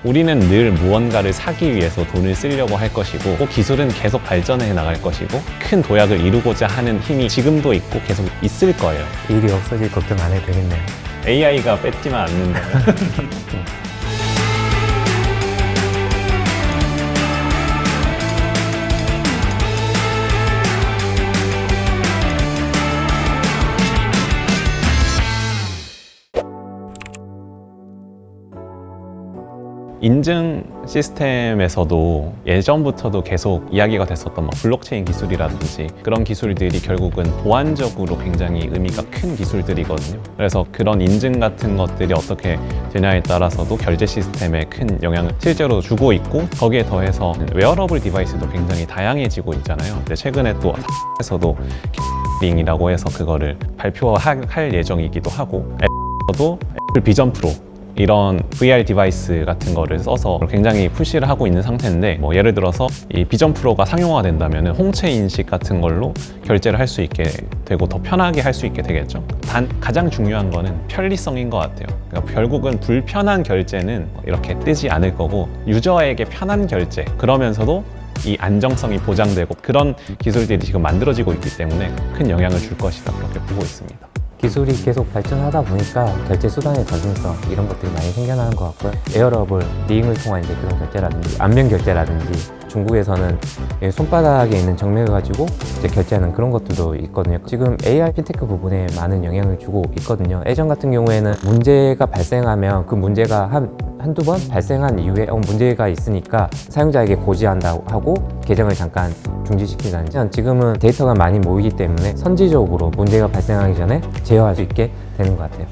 우리는 늘 무언가를 사기 위해서 돈을 쓰려고 할 것이고 또 기술은 계속 발전해 나갈 것이고 큰 도약을 이루고자 하는 힘이 지금도 있고 계속 있을 거예요. 일이 없어질 걱정 안 해도 되겠네요. AI가 뺏지만 않는다면 인증 시스템에서도 예전부터도 계속 이야기가 됐었던 블록체인 기술이라든지 그런 기술들이 결국은 보안적으로 굉장히 의미가 큰 기술들이거든요. 그래서 그런 인증 같은 것들이 어떻게 되냐에 따라서도 결제 시스템에 큰 영향을 실제로 주고 있고 거기에 더해서 웨어러블 디바이스도 굉장히 다양해지고 있잖아요. 근데 최근에 또 에서도 링이라고 해서 그거를 발표할 예정이기도 하고 애플도 애플 비전 프로 이런 VR 디바이스 같은 거를 써서 굉장히 푸시를 하고 있는 상태인데 예를 들어서 이 비전 프로가 상용화가 된다면 홍채 인식 같은 걸로 결제를 할 수 있게 되고 더 편하게 할 수 있게 되겠죠. 단 가장 중요한 거는 편리성인 것 같아요. 그러니까 결국은 불편한 결제는 이렇게 뜨지 않을 거고 유저에게 편한 결제 그러면서도 이 안정성이 보장되고 그런 기술들이 지금 만들어지고 있기 때문에 큰 영향을 줄 것이다 그렇게 보고 있습니다. 기술이 계속 발전하다 보니까 결제 수단의 접근성 이런 것들이 많이 생겨나는 것 같고요. 에어러블, 링을 통한 이제 그런 결제라든지 안면 결제라든지 중국에서는 손바닥에 있는 정맥을 가지고 이제 결제하는 그런 것들도 있거든요. 지금 AI 핀테크 부분에 많은 영향을 주고 있거든요. 예전 같은 경우에는 문제가 발생하면 그 문제가 한두 번 발생한 이후에 문제가 있으니까 사용자에게 고지한다고 하고 계정을 잠깐 중지시킨다든지 지금은 데이터가 많이 모이기 때문에 선지적으로 문제가 발생하기 전에 제어할 수 있게 되는 것 같아요.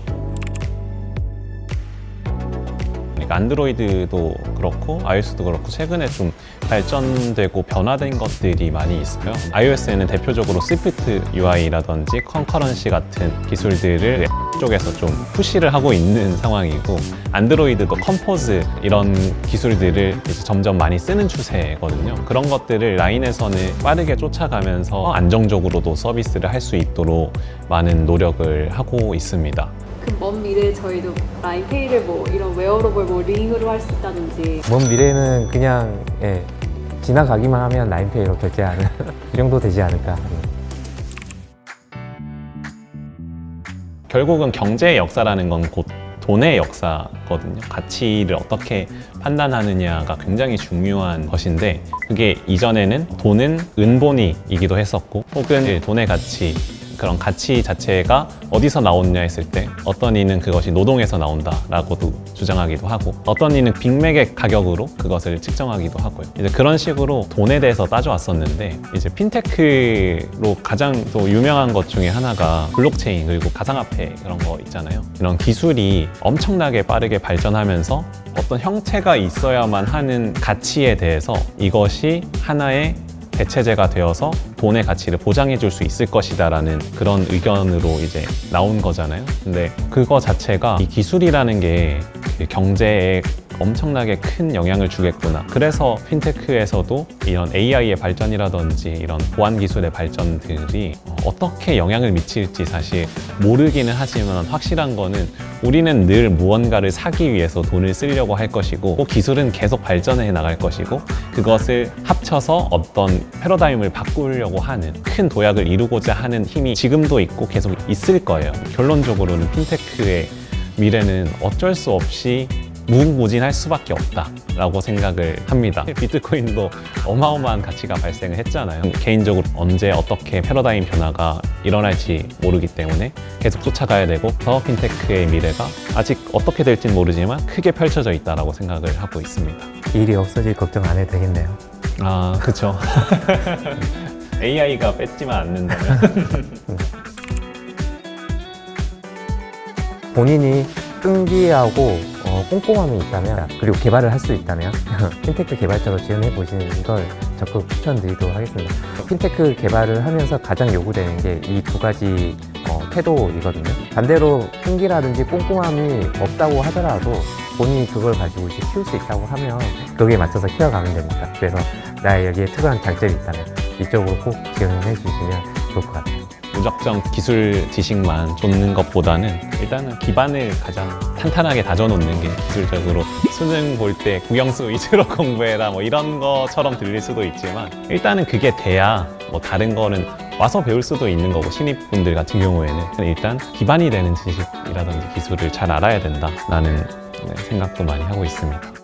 안드로이드도 그렇고 iOS도 그렇고 최근에 좀 발전되고 변화된 것들이 많이 있어요. iOS에는 대표적으로 스위프트 UI라든지 컨커런시 같은 기술들을 쪽에서 좀 푸시를 하고 있는 상황이고 안드로이드도 컴포즈 이런 기술들을 이제 점점 많이 쓰는 추세거든요. 그런 것들을 라인에서는 빠르게 쫓아가면서 안정적으로도 서비스를 할 수 있도록 많은 노력을 하고 있습니다. 그 먼 미래에 저희도 라인페이를 이런 웨어러블 링으로 할 수 있다든지 먼 미래는 그냥 지나가기만 하면 라인페이로 결제하는 그 정도 되지 않을까. 결국은 경제의 역사라는 건 곧 돈의 역사거든요. 가치를 어떻게 판단하느냐가 굉장히 중요한 것인데 그게 이전에는 돈은 은본위이기도 했었고 혹은 돈의 가치 그런 가치 자체가 어디서 나오느냐 했을 때 어떤 이는 그것이 노동에서 나온다라고도 주장하기도 하고 어떤 이는 빅맥의 가격으로 그것을 측정하기도 하고요. 이제 그런 식으로 돈에 대해서 따져왔었는데 이제 핀테크로 가장 또 유명한 것 중에 하나가 블록체인 그리고 가상화폐 그런 거 있잖아요. 이런 기술이 엄청나게 빠르게 발전하면서 어떤 형태가 있어야만 하는 가치에 대해서 이것이 하나의 대체제가 되어서 돈의 가치를 보장해 줄 수 있을 것이다 라는 그런 의견으로 이제 나온 거잖아요. 근데 그거 자체가 이 기술이라는 게 경제에 엄청나게 큰 영향을 주겠구나. 그래서 핀테크에서도 이런 AI의 발전이라든지 이런 보안 기술의 발전들이 어떻게 영향을 미칠지 사실 모르기는 하지만 확실한 거는 우리는 늘 무언가를 사기 위해서 돈을 쓰려고 할 것이고 또 기술은 계속 발전해 나갈 것이고 그것을 합쳐서 어떤 패러다임을 바꾸려고 하는 큰 도약을 이루고자 하는 힘이 지금도 있고 계속 있을 거예요. 결론적으로는 핀테크의 미래는 어쩔 수 없이 무궁무진할 수밖에 없다라고 생각을 합니다. 비트코인도 어마어마한 가치가 발생을 했잖아요. 개인적으로 언제 어떻게 패러다임 변화가 일어날지 모르기 때문에 계속 쫓아가야 되고 더 핀테크의 미래가 아직 어떻게 될지는 모르지만 크게 펼쳐져 있다라고 생각을 하고 있습니다. 일이 없어질 걱정 안 해도 되겠네요. 아, 그쵸. AI가 뺏지만 않는다면 본인이 끈기하고 꼼꼼함이 있다면 그리고 개발을 할 수 있다면 핀테크 개발자로 지원해 보시는 걸 적극 추천드리도록 하겠습니다. 핀테크 개발을 하면서 가장 요구되는 게 이 두 가지 태도이거든요. 반대로 끈기라든지 꼼꼼함이 없다고 하더라도 본인이 그걸 가지고 이제 키울 수 있다고 하면 거기에 맞춰서 키워가면 됩니다. 그래서 나의 여기에 특별한 장점이 있다면 이쪽으로 꼭 지원해 주시면 좋을 것 같아요. 무작정 기술 지식만 쫓는 것보다는 일단은 기반을 가장 탄탄하게 다져놓는 게 기술적으로 수능 볼 때 국영수 위주로 공부해라 뭐 이런 것처럼 들릴 수도 있지만 일단은 그게 돼야 뭐 다른 거는 와서 배울 수도 있는 거고 신입분들 같은 경우에는 일단 기반이 되는 지식이라든지 기술을 잘 알아야 된다라는 생각도 많이 하고 있습니다.